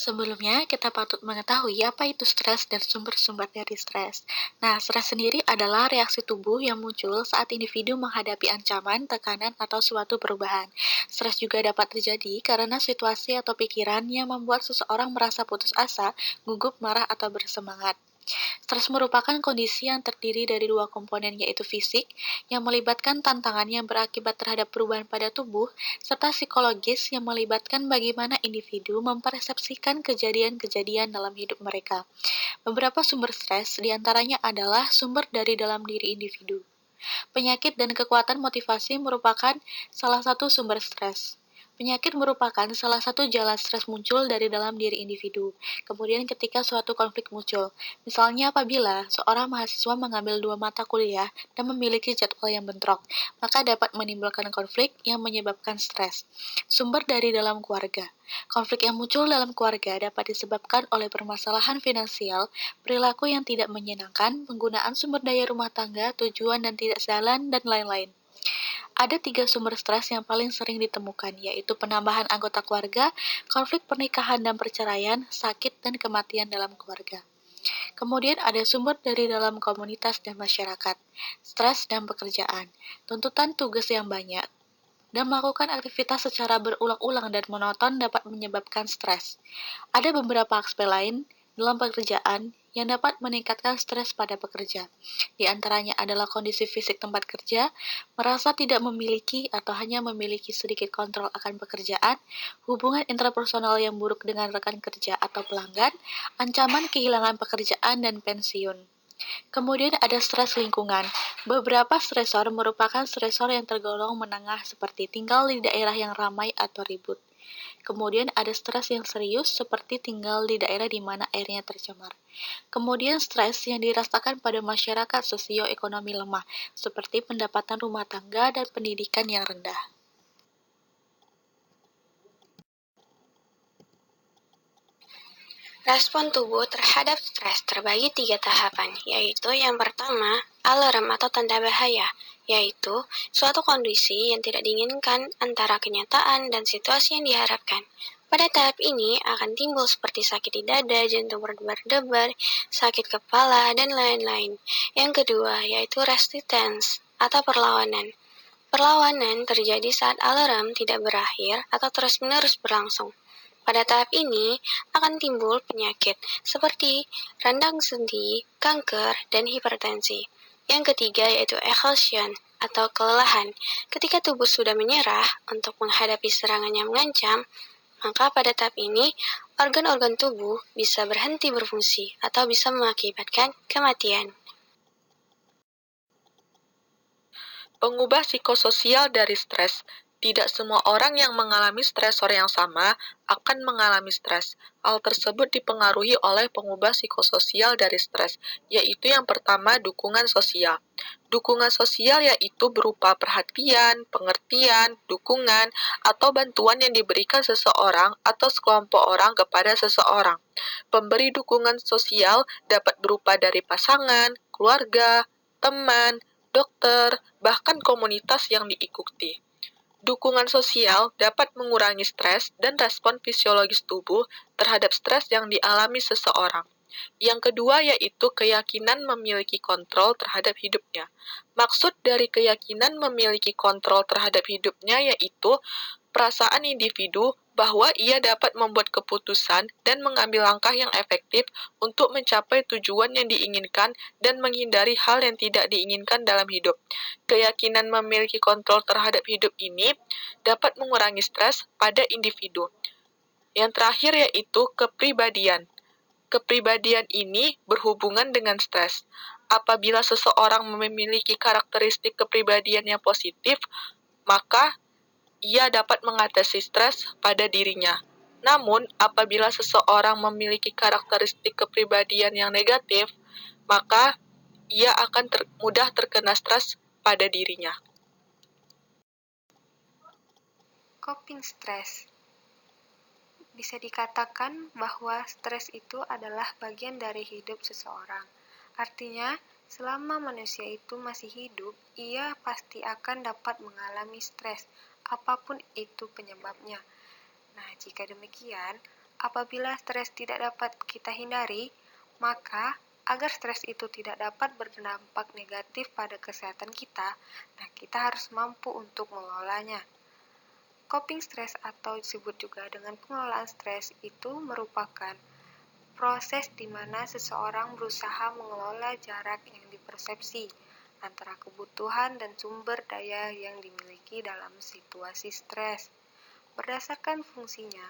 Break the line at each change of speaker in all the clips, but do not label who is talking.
Sebelumnya, kita patut mengetahui apa itu stres dan sumber-sumber dari stres. Nah, stres sendiri adalah reaksi tubuh yang muncul saat individu menghadapi ancaman, tekanan, atau suatu perubahan. Stres juga dapat terjadi karena situasi atau pikiran yang membuat seseorang merasa putus asa, gugup, marah, atau bersemangat. Stres merupakan kondisi yang terdiri dari dua komponen yaitu fisik, yang melibatkan tantangan yang berakibat terhadap perubahan pada tubuh, serta psikologis yang melibatkan bagaimana individu mempersepsikan kejadian-kejadian dalam hidup mereka. Beberapa sumber stres diantaranya adalah sumber dari dalam diri individu. Penyakit dan kekuatan motivasi merupakan salah satu sumber stres. Penyakit merupakan salah satu jalan stres muncul dari dalam diri individu. Kemudian ketika suatu konflik muncul, misalnya apabila seorang mahasiswa mengambil dua mata kuliah dan memiliki jadwal yang bentrok, maka dapat menimbulkan konflik yang menyebabkan stres. Sumber dari dalam keluarga. Konflik yang muncul dalam keluarga dapat disebabkan oleh permasalahan finansial, perilaku yang tidak menyenangkan, penggunaan sumber daya rumah tangga, tujuan dan tidak jalan, dan lain-lain. Ada 3 sumber stres yang paling sering ditemukan, yaitu penambahan anggota keluarga, konflik pernikahan dan perceraian, sakit, dan kematian dalam keluarga. Kemudian ada sumber dari dalam komunitas dan masyarakat, stres dan pekerjaan, tuntutan tugas yang banyak, dan melakukan aktivitas secara berulang-ulang dan monoton dapat menyebabkan stres. Ada beberapa aspek lain dalam pekerjaan yang dapat meningkatkan stres pada pekerja. Di antaranya adalah kondisi fisik tempat kerja, merasa tidak memiliki atau hanya memiliki sedikit kontrol akan pekerjaan, hubungan interpersonal yang buruk dengan rekan kerja atau pelanggan, ancaman kehilangan pekerjaan dan pensiun. Kemudian ada stres lingkungan. Beberapa stresor merupakan stresor yang tergolong menengah seperti tinggal di daerah yang ramai atau ribut. Kemudian ada stres yang serius seperti tinggal di daerah di mana airnya tercemar. Kemudian stres yang dirasakan pada masyarakat sosioekonomi lemah, seperti pendapatan rumah tangga dan pendidikan yang rendah.
Respon tubuh terhadap stres terbagi 3 tahapan, yaitu yang pertama, alarm atau tanda bahaya, yaitu suatu kondisi yang tidak diinginkan antara kenyataan dan situasi yang diharapkan. Pada tahap ini akan timbul seperti sakit di dada, jantung berdebar-debar, sakit kepala, dan lain-lain. Yang kedua, yaitu resistance atau perlawanan. Perlawanan terjadi saat alarm tidak berakhir atau terus-menerus berlangsung. Pada tahap ini akan timbul penyakit seperti radang sendi, kanker, dan hipertensi. Yang ketiga yaitu exhaustion atau kelelahan. Ketika tubuh sudah menyerah untuk menghadapi serangan yang mengancam, maka pada tahap ini organ-organ tubuh bisa berhenti berfungsi atau bisa mengakibatkan kematian.
Pengubah psikososial dari stres. Tidak semua orang yang mengalami stresor yang sama akan mengalami stres. Hal tersebut dipengaruhi oleh pengubah psikososial dari stres, yaitu yang pertama dukungan sosial. Dukungan sosial yaitu berupa perhatian, pengertian, dukungan, atau bantuan yang diberikan seseorang atau sekelompok orang kepada seseorang. Pemberi dukungan sosial dapat berupa dari pasangan, keluarga, teman, dokter, bahkan komunitas yang diikuti. Dukungan sosial dapat mengurangi stres dan respon fisiologis tubuh terhadap stres yang dialami seseorang. Yang kedua yaitu keyakinan memiliki kontrol terhadap hidupnya. Maksud dari keyakinan memiliki kontrol terhadap hidupnya yaitu perasaan individu bahwa ia dapat membuat keputusan dan mengambil langkah yang efektif untuk mencapai tujuan yang diinginkan dan menghindari hal yang tidak diinginkan dalam hidup. Keyakinan memiliki kontrol terhadap hidup ini dapat mengurangi stres pada individu. Yang terakhir yaitu kepribadian. Kepribadian ini berhubungan dengan stres. Apabila seseorang memiliki karakteristik kepribadian yang positif, maka ia dapat mengatasi stres pada dirinya. Namun, apabila seseorang memiliki karakteristik kepribadian yang negatif, maka ia akan mudah terkena stres pada dirinya.
Coping stress. Bisa dikatakan bahwa stres itu adalah bagian dari hidup seseorang. Artinya, selama manusia itu masih hidup, ia pasti akan dapat mengalami stres, apapun itu penyebabnya. Nah, jika demikian, Apabila stres tidak dapat kita hindari, maka agar stres itu tidak dapat berdampak negatif pada kesehatan kita, nah kita harus mampu untuk mengelolanya. Coping stress atau disebut juga dengan pengelolaan stres itu merupakan proses di mana seseorang berusaha mengelola jarak yang dipersepsi antara kebutuhan dan sumber daya yang dimiliki dalam situasi stres. Berdasarkan fungsinya,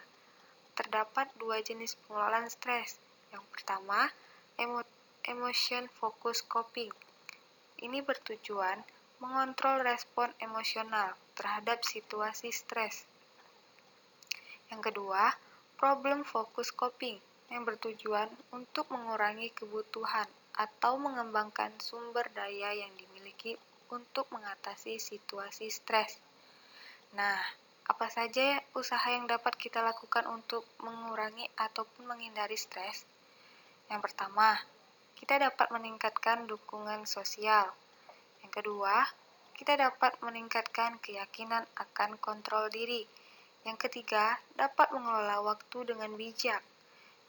terdapat dua jenis pengelolaan stres. Yang pertama, emotion focus coping. Ini bertujuan mengontrol respon emosional terhadap situasi stres. Yang kedua, problem focus coping yang bertujuan untuk mengurangi kebutuhan atau mengembangkan sumber daya yang dimiliki untuk mengatasi situasi stres. Nah, apa saja usaha yang dapat kita lakukan untuk mengurangi ataupun menghindari stres? Yang pertama, kita dapat meningkatkan dukungan sosial. Yang kedua, kita dapat meningkatkan keyakinan akan kontrol diri. Yang ketiga, dapat mengelola waktu dengan bijak.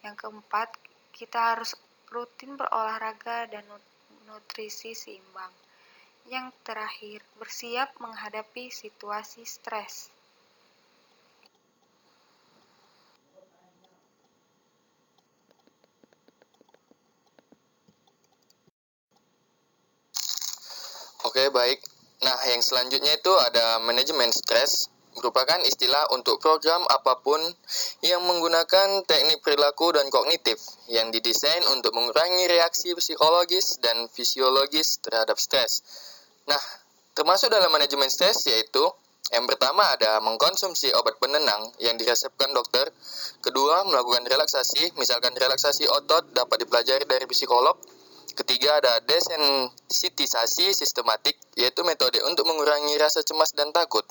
Yang keempat, kita harus rutin berolahraga dan nutrisi seimbang. Yang terakhir, bersiap menghadapi situasi stres.
Oke, baik. Nah, yang selanjutnya itu ada manajemen stres, merupakan istilah untuk program apapun yang menggunakan teknik perilaku dan kognitif yang didesain untuk mengurangi reaksi psikologis dan fisiologis terhadap stres. Nah, termasuk dalam manajemen stres yaitu yang pertama ada mengkonsumsi obat penenang yang diresepkan dokter. Kedua, melakukan relaksasi, misalkan relaksasi otot dapat dipelajari dari psikolog. Ketiga, ada desensitisasi sistematik, yaitu metode untuk mengurangi rasa cemas dan takut.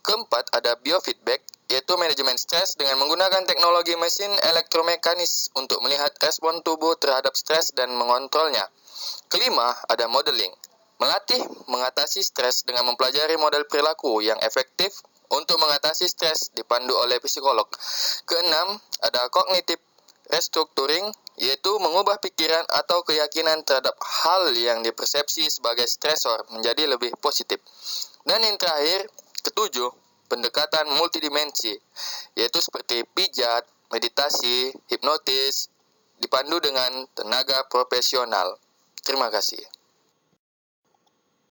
Keempat, ada biofeedback, yaitu manajemen stres dengan menggunakan teknologi mesin elektromekanis untuk melihat respon tubuh terhadap stres dan mengontrolnya. Kelima, ada modeling, melatih mengatasi stres dengan mempelajari model perilaku yang efektif untuk mengatasi stres dipandu oleh psikolog. Keenam, ada cognitive restructuring, yaitu mengubah pikiran atau keyakinan terhadap hal yang dipersepsi sebagai stresor menjadi lebih positif. Dan yang terakhir, ketujuh, pendekatan multidimensi, yaitu seperti pijat, meditasi, hipnotis, dipandu dengan tenaga profesional. Terima kasih.